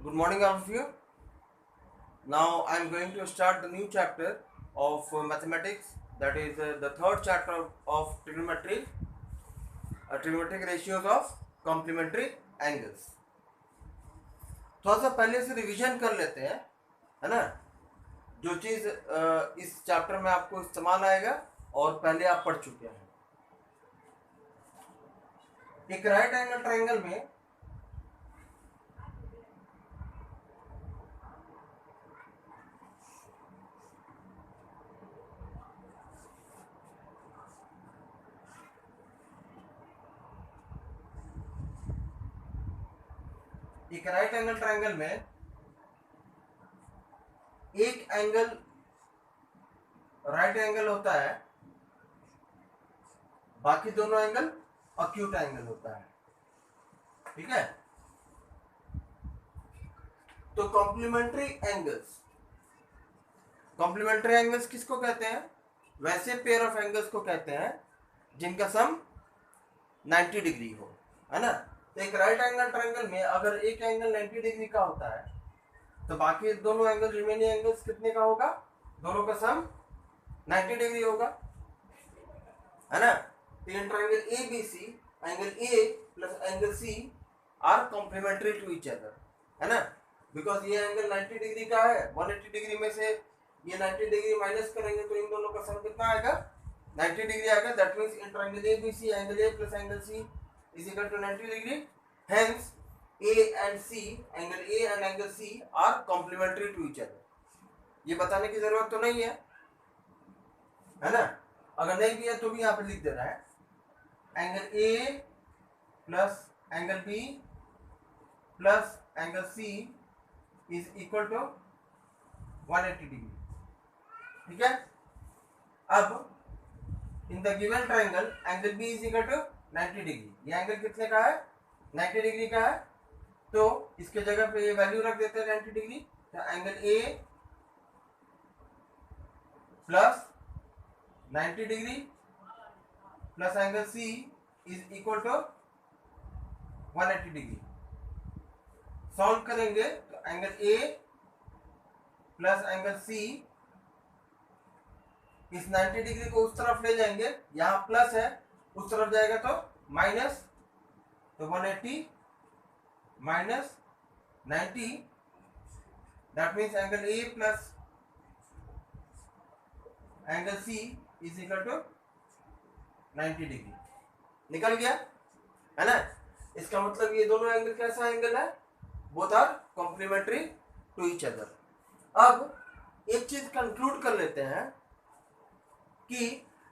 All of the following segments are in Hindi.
Good morning, all of you. Now I am going to start the new chapter of mathematics, that is the third chapter of trigonometry, trigonometric ratios of complementary angles. थोड़ा सा पहले से रिवीजन कर लेते हैं, है ना। जो चीज़ इस चैप्टर में आपको इस्तेमाल आएगा और पहले आप पढ़ चुके हैं। एक राइट एंगल ट्रायंगल में एक एंगल राइट एंगल होता है, बाकी दोनों एंगल अक्यूट एंगल होता है। ठीक है, तो कॉम्प्लीमेंट्री एंगल्स किसको कहते हैं? वैसे पेयर ऑफ एंगल्स को कहते हैं जिनका सम 90 डिग्री हो, है ना। तो एक राइट एंगल ट्रायंगल में अगर एक एंगल 90 डिग्री का होता है तो बाकी दोनों एंगल, रिमेनिंग एंगल्स कितने का होगा? दोनों का सम 90 डिग्री होगा, है ना। तो in triangle A B C, angle A plus angle C are complementary to each other, है ना। बिकॉज ये एंगल 90 डिग्री का है, 180 डिग्री में से ये 90 डिग्री माइनस करेंगे तो इन दोनों का सम कितना आएगा? 90 डिग्री आएगा। That means in triangle A B C, angle A plus angle C is equal to 90 degree. Hence, A and C, angle A and angle C are complementary to each other. ये बताने की जरूरत तो नहीं है ना। अगर नहीं भी है तो भी यहाँ पे लिख देना है, angle A plus angle B plus angle C is equal to 180 degree. ठीक है, अब in the given triangle angle B is equal to 90 degree. ये एंगल कितने का है? 90 डिग्री का है। तो इसके जगह पे ये वैल्यू रख देते हैं 90 डिग्री। तो angle A plus 90 degree plus angle C is equal to 180 degree. Solve करेंगे तो angle A plus angle C is 90 degree को उस तरफ ले जाएंगे, यहाँ प्लस है, उस तरफ जाएगा तो माइनस, तो 180 minus 90, that means angle A plus angle C is equal to 90 degree. निकल गया, है ना। इसका मतलब ये दोनों एंगल कैसा एंगल है? Both are complementary to each other. अब एक चीज कंक्लूड कर लेते हैं कि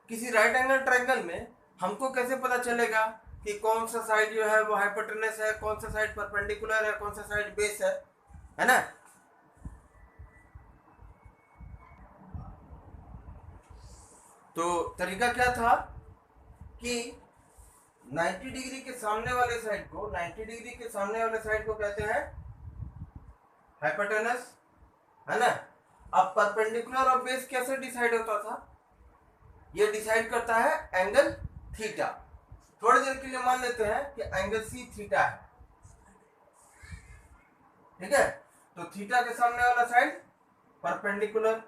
किसी राइट एंगल ट्रायंगल में हमको कैसे पता चलेगा कि कौन सा साइड जो है वो हाइपोटेनस है, कौन सा साइड परपेंडिकुलर है, कौन सा साइड बेस है ना। तो तरीका क्या था कि 90 डिग्री के सामने वाले साइड को, 90 डिग्री के सामने वाले साइड को कहते हैं हाइपोटेनस, है ना। अब परपेंडिकुलर और बेस कैसे डिसाइड होता था? ये डिसाइड करता है एंगल थीटा। थोड़ी देर के लिए मान लेते हैं कि एंगल सी थीटा है। ठीक है, तो थीटा के सामने वाला साइड परपेंडिकुलर,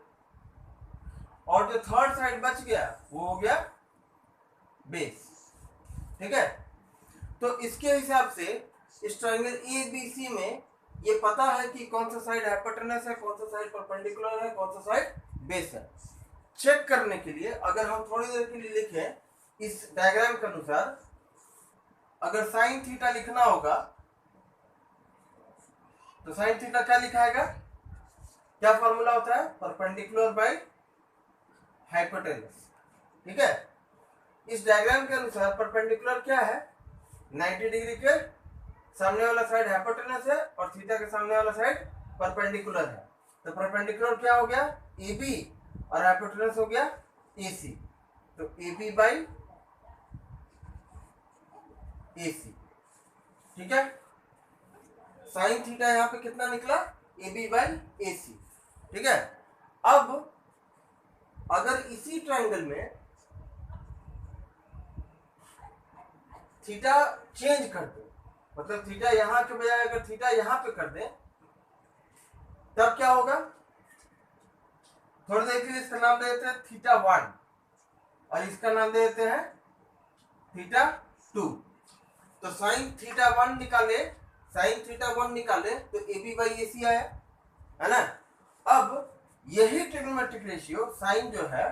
और जो थर्ड साइड बच गया वो हो गया बेस। ठीक है, तो इसके हिसाब से इस ट्रायंगल ए बी सी में ये पता है कि कौन सा साइड हाइपोटेनस है, कौन सा साइड परपेंडिकुलर है, कौन सा साइड बेस है। चेक करने के लिए अगर हम थोड़ी देर के लिए लिखें इस डायग्राम के अनुसार, अगर साइन थीटा लिखना होगा तो साइन थीटा क्या लिखाएगा? क्या फॉर्मूला होता है? Perpendicular by hypotenuse. ठीक है, इस डायग्राम के अनुसार परपेंडिकुलर क्या है? 90 डिग्री के सामने वाला साइड हाइपोटेनस है और थीटा के सामने वाला साइड परपेंडिकुलर है। तो परपेंडिकुलर क्या हो गया? ए बी, और हाइपोटेनस हो गया ए सी। तो ए बी बाई ए सी। ठीक है, साइन थीटा यहाँ पे कितना निकला? ए बी बाई ए सी। ठीक है, अब अगर इसी ट्रायंगल में थीटा चेंज कर दे, मतलब थीटा यहाँ के बजाय अगर थीटा यहाँ पे कर दे तब क्या होगा, थोड़ी देर के लिए इसका नाम दे देते हैं थीटा 1 और इसका नाम दे देते हैं थीटा 2। तो साइन थीटा 1 निकाले, साइन थीटा 1 निकाले तो ए बी बाई ए सी आया, है ना। अब यही ट्रिग्नोमेट्रिक रेशियो साइन जो है,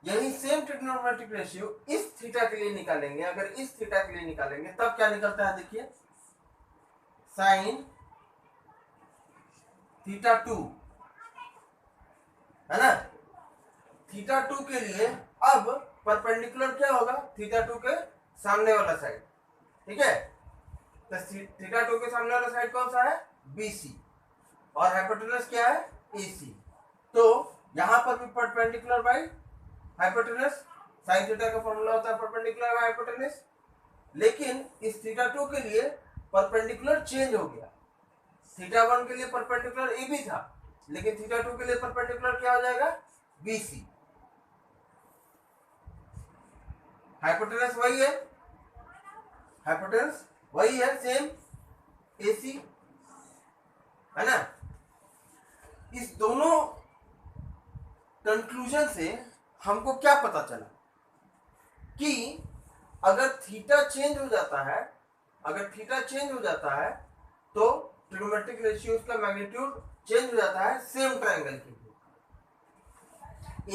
यही सेम ट्रिग्नोमेट्रिक रेशियो इस थीटा के लिए निकालेंगे। अगर इस थीटा के लिए निकालेंगे तब क्या निकलता है, देखिए साइन थीटा 2, है ना। थीटा 2 के लिए अब परपेंडिकुलर क्या होगा, थीटा 2 के सामने वाला साइड, ठीक है। तो थीटा 2 के सामने वाला साइड कौन सा है, BC, और हाइपोटेनस क्या है, AC। तो यहां पर भी perpendicular by hypotenuse, sine theta का फॉर्मूला होता है परपेंडिकुलर बाय हाइपोटेनस। लेकिन इस थीटा 2 के लिए परपेंडिकुलर चेंज हो गया। थीटा 1 के लिए परपेंडिकुलर AB था, लेकिन थीटा 2 के लिए परपेंडिकुलर क्या हो जाएगा, BC। हाइपोटेनस वही है, हाइपोटेनस वही है, सेम AC, है ना। इस दोनों कंक्लूजन से हमको क्या पता चला कि अगर थीटा चेंज हो जाता है, अगर थीटा चेंज हो जाता है तो ट्रिग्नोमेट्रिक रेशियो का मैग्नीट्यूड चेंज हो जाता है सेम ट्रायंगल के लिए।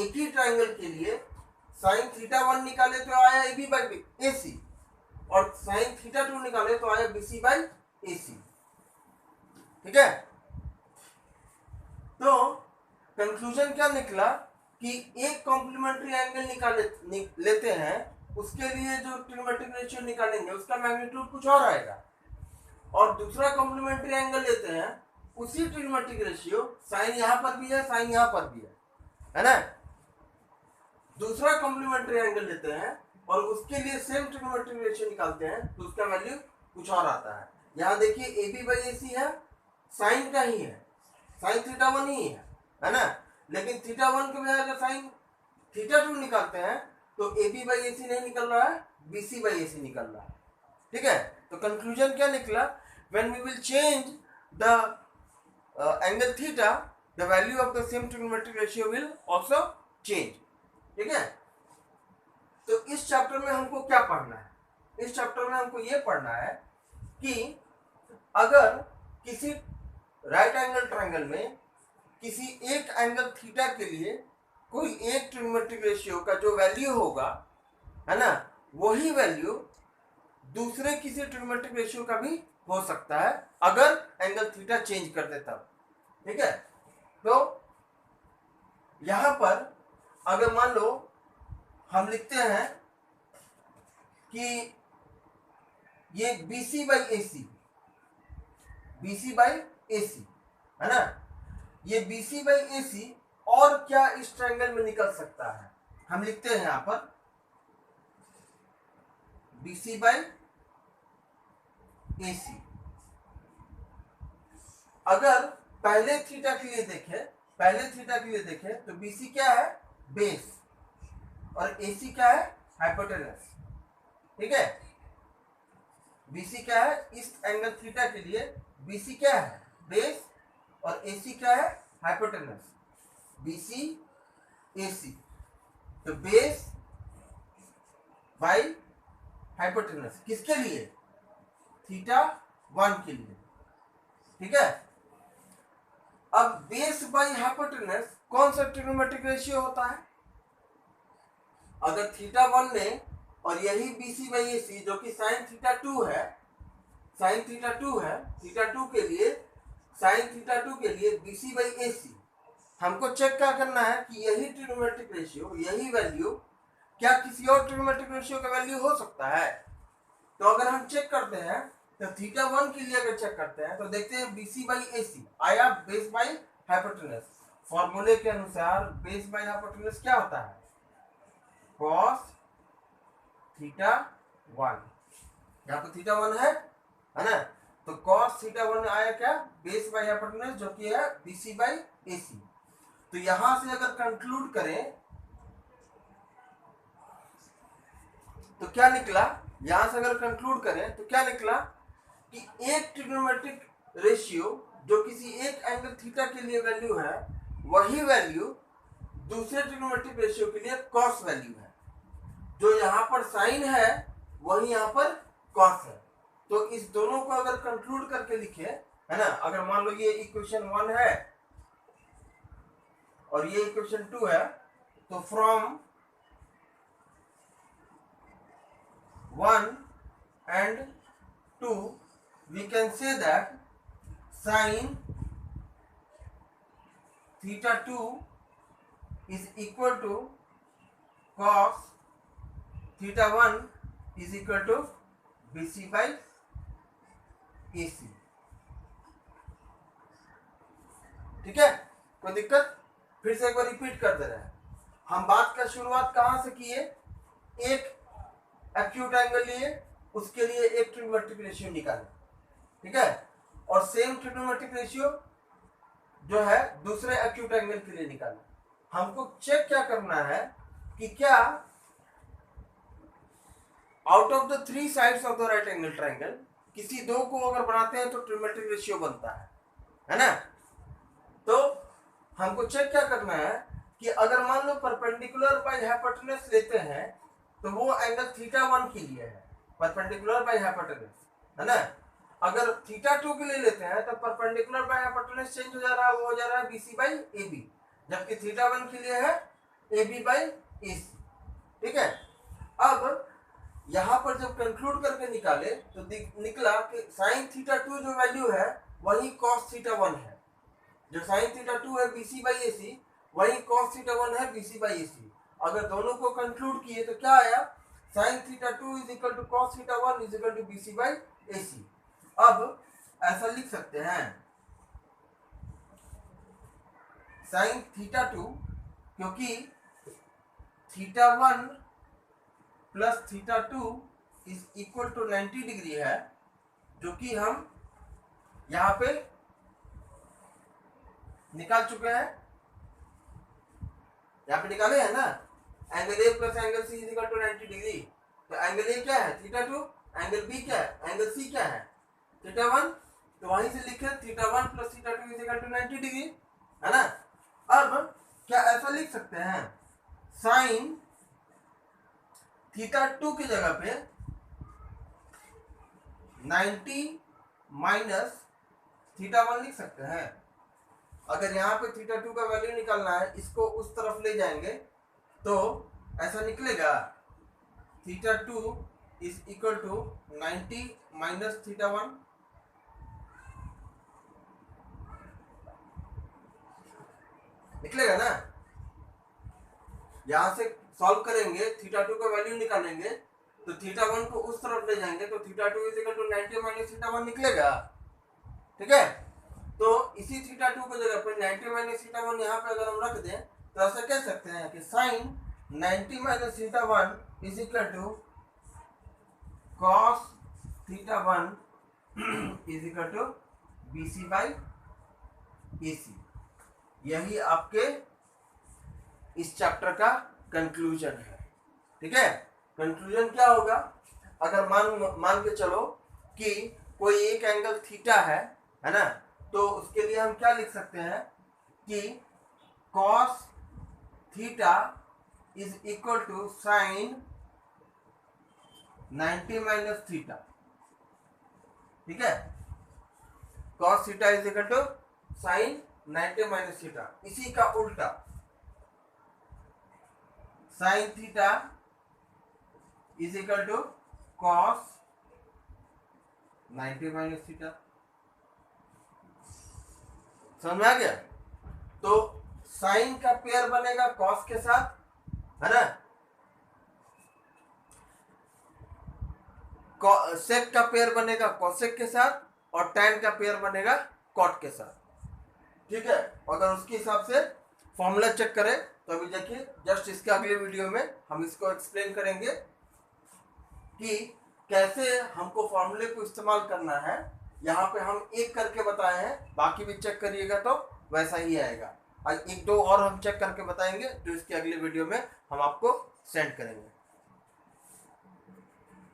एक ही ट्रायंगल के लिए साइन थीटा 1 निकाले तो आया AB बाई AC, और साइन थीटा 2 निकाले तो आया BC बाई AC, ठीक है। तो कंक्लूजन क्या निकला कि एक कॉम्प्लीमेंट्री एंगल लेते हैं, उसके लिए जो ट्रिग्नोमेट्रिक रेशियो निकालेंगे उसका मैग्नीट्यूड कुछ और आएगा, और दूसरा कॉम्प्लीमेंट्री एंगल लेते हैं, उसी ट्रिग्नोमेट्रिक रेशियो साइन यहां पर भी है, साइन यहां पर भी है ना। दूसरा कॉम्प्लीमेंट्री एंगल लेते हैं और उसके लिए सेम ट्रिग्नोमेट्रिक रेशियो निकालते हैं तो उसका वैल्यू कुछ और आता है। यहां देखिए AB बाई AC है, साइन का ही है, साइन थीटा 1 ही है ना। लेकिन थीटा 1 के बजाय अगर साइन थीटा 2 निकालते हैं तो AB बाई AC नहीं निकल रहा है, BC बाई AC निकल रहा है, ठीक है। तो कंक्लूजन क्या निकला, when we will change the angle theta, the value of the same trigonometric ratio will also change, ठीक है। तो इस चैप्टर में हमको क्या पढ़ना है, इस चैप्टर में हमको ये पढ़ना है कि अगर किसी राइट एंगल ट्रायंगल में किसी एक एंगल थीटा के लिए कोई एक ट्रिग्नोमेट्रिक रेशियो का जो वैल्यू होगा, है ना, वही वैल्यू दूसरे किसी ट्रिग्नोमेट्रिक रेशियो का भी हो सकता है अगर एंगल थीटा चेंज कर दे तब, ठीक है। तो यहां पर अगर मान लो हम लिखते हैं कि ये BC by AC, BC by AC, है ना। ये BC बाई AC और क्या इस ट्रायंगल में निकल सकता है, हम लिखते हैं यहां पर BC बाई AC। अगर पहले थीटा के लिए देखें, पहले थीटा के लिए देखें तो BC क्या है, बेस, और AC क्या है, हाइपोटेनस, ठीक है। BC क्या है, इस एंगल थीटा के लिए BC क्या है, बेस, और AC क्या है, हाइपोटेनस, BC AC। तो बेस बाई हाइपोटेनस किसके लिए, थीटा 1 के लिए, ठीक है। अब बेस बाई हाइपोटेनस कौन सा ट्रिग्नोमेट्रिक रेशियो होता है, अगर थीटा 1 में और यही BC बाई AC जो कि साइन थीटा 2 है, साइन थीटा 2 है, थीटा 2 के लिए, साइन थीटा 2 के लिए BC बाई AC, हमको चेक क्या करना है कि यही ट्रिग्नोमेट्रिक रेशियो, यही वैल्यू क्या किसी और ट्रिग्नोमेट्रिक रेशियो का वैल्यू हो सकता है। तो अगर हम चेक करते हैं तो थीटा 1 के लिए अगर चेक करते हैं तो देखते हैं BC बाई AC आया बेस बाई हाइपोटेनस। फॉर्मूले के अनुसार बेस बाई हाइपोटेनस क्या होता है, cos थीटा 1, यहाँ पे थीटा 1 है ना। तो cos थीटा 1 आया क्या, बेस बाई हाइपोटेनस जो कि है BC बाई AC। तो यहां से अगर कंक्लूड करें तो क्या निकला, यहां से अगर कंक्लूड करें तो क्या निकला कि एक ट्रिग्नोमेट्रिक रेशियो जो किसी एक एंगल थीटा के लिए वैल्यू है वही वैल्यू दूसरे ट्रिग्नोमेट्रिक रेशियो के लिए कॉस वैल्यू है। जो यहाँ पर साइन है वही यहाँ पर कॉस है। तो इस दोनों को अगर कंक्लूड करके लिखे, है ना, अगर मान लो ये इक्वेशन 1 है और ये इक्वेशन 2 है, तो from 1 and 2 we can say that sin theta 2 is equal to cos theta 1 is equal to BC by AC। ठीक है, कोई दिक्कत? फिर से एक बार रिपीट कर दे रहे हैं। हम बात का शुरुआत कहां से किए? एक एक्यूट एंगल लिए, उसके लिए एक ट्रिग्नोमेट्रिक रेशियो निकाले, ठीक है, और सेम ट्रिग्नोमेट्रिक रेशियो जो है दूसरे एक्यूट एंगल के लिए निकाले। हमको चेक क्या करना है कि क्या out of the 3 sides of the right angle triangle किसी दो को अगर बनाते हैं तो ट्रिग्नोमेट्रिक रेशियो बनता है ना। तो हमको चेक क्या करना है कि अगर मान लो परपेंडिकुलर बाय हाइपोटेन्यूज लेते हैं तो वो एंगल थीटा 1 के लिए है, परपेंडिकुलर बाय हाइपोटेन्यूज, है ना। अगर थीटा 2 के लिए लेते हैं तो परपेंडिकुलर बाय हाइपोटेन्यूज चेंज हो जा रहा है, वो हो जा रहा है BC बाय AB, जबकि थीटा 1 के लिए है AB बाय AC, ठीक है। अब यहाँ पर जब कंक्लूड करके निकाले तो निकला कि साइन थीटा 2 जो वैल्यू है वही कॉस थीटा 1 है। जो साइन थीटा 2 है BC बाई AC वही कॉस थीटा 1 है BC बाई AC। अगर दोनों को कंक्लूड किए तो क्या आया? Sine theta 2 is equal to cos theta 1 is equal to BC by AC। अब ऐसा लिख सकते हैं साइन थीटा 2, क्योंकि theta 1 plus theta 2 is equal to 90 degree है, जो कि हम यहां पे निकाल चुके हैं, यहां पे निकाले हैं ना। Angle A plus angle C is equal to 90 degree. तो एंगल ए क्या है? थीटा 2। एंगल बी क्या है? एंगल सी क्या है? थीटा 1। तो वहीं से लिखे theta 1 plus theta 2 is equal to 90 degree, है ना। अब क्या ऐसा लिख सकते हैं साइन थीटा 2 की जगह पे 90 माइनस थीटा 1 लिख सकते हैं। अगर यहाँ पे थीटा 2 का वैल्यू निकालना है, इसको उस तरफ ले जाएंगे तो ऐसा निकलेगा theta 2 is equal to 90 minus theta 1। निकलेगा ना। यहां से सॉल्व करेंगे, थीटा 2 का वैल्यू निकालेंगे तो थीटा 1 को उस तरफ ले जाएंगे तो theta 2 is equal to 90 minus theta 1 निकलेगा, ठीक है। तो इसी थीटा 2 की जगह पर 90 माइनस थीटा 1 यहाँ पे अगर हम रख दें तो ऐसा कह सकते हैं कि sine 90 minus theta 1 is equal to cos theta 1 is equal to BC by AC। यही आपके इस चैप्टर का कंक्लूजन है, ठीक है। कंक्लूजन क्या होगा? अगर मान के चलो कि कोई एक एंगल थीटा है ना, तो उसके लिए हम क्या लिख सकते हैं कि cos theta is equal to sine 90 minus theta, ठीक है। Cos theta is equal to sine 90 minus theta. इसी का उल्टा sine theta is equal to cos 90 minus theta. समझ में आ गया? तो साइन का पेयर बनेगा कॉस के साथ, है ना। सेक का पेयर बनेगा कोसेक के साथ और टैन का पेयर बनेगा कॉट के साथ, ठीक है। अगर उसके हिसाब से फॉर्मूला चेक करें तो अभी देखिए जस्ट इसके अगले वीडियो में हम इसको एक्सप्लेन करेंगे कि कैसे हमको फॉर्मूले को इस्तेमाल करना है। यहाँ पे हम एक करके बताए हैं, बाकी भी चेक करिएगा तो वैसा ही आएगा। एक दो और हम चेक करके बताएंगे जो इसके अगले वीडियो में हम आपको सेंड करेंगे।